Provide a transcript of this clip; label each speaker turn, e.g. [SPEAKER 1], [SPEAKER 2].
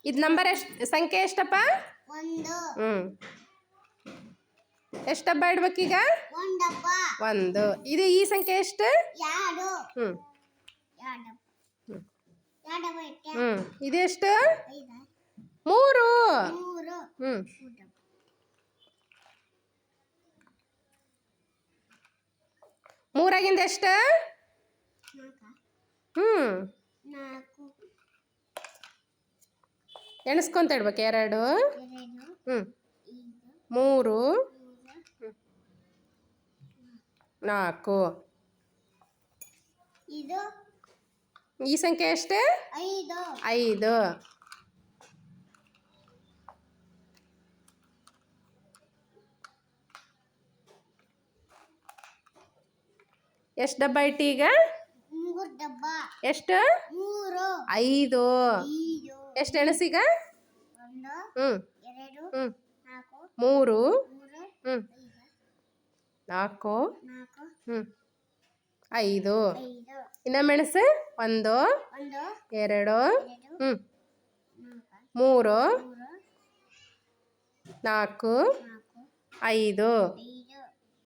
[SPEAKER 1] ಇದು ನಂಬರ್ ಸಂಖ್ಯೆ ಎಷ್ಟಪ್ಪ?
[SPEAKER 2] 1.
[SPEAKER 1] ಎಷ್ಟು ಡಬ್ಬ ಇಡ್ಬೇಕೀಗ?
[SPEAKER 2] 1 ಡಬ್ಬ.
[SPEAKER 1] 1. ಇದು ಈ ಸಂಖ್ಯೆ ಎಷ್ಟು?
[SPEAKER 2] 2.
[SPEAKER 1] 2
[SPEAKER 2] 2 ಡಬ್ಬ ಇಟ್ಟೆ.
[SPEAKER 1] ಇದೆಷ್ಟು?
[SPEAKER 2] 5.
[SPEAKER 1] 3.
[SPEAKER 2] 3.
[SPEAKER 1] ಮೂರಾಗಿಂದ ಎಷ್ಟು?
[SPEAKER 2] 4.
[SPEAKER 1] ಎಣಿಸ್ಕೊಂತ ಇಡ್ಬೇಕು. 2 3 4.
[SPEAKER 2] ಇದು
[SPEAKER 1] ಈ ಸಂಖ್ಯೆ ಎಷ್ಟು?
[SPEAKER 2] 5.
[SPEAKER 1] 5. ಎಷ್ಟು ಡಬ್ಬ ಇಟ್ಟು ಈಗ?
[SPEAKER 2] 3 ಡಬ್ಬ.
[SPEAKER 1] ಎಷ್ಟು?
[SPEAKER 2] 3.
[SPEAKER 1] 5. ಎಷ್ಟು ಎಣಸೀಗ?
[SPEAKER 2] 1 2
[SPEAKER 1] 3
[SPEAKER 2] 4
[SPEAKER 1] 4
[SPEAKER 2] 4
[SPEAKER 1] 5.
[SPEAKER 2] 5.
[SPEAKER 1] ಇನ್ನೊಮ್ಮೆ ಎಣಸು. 1 2 3 4 5.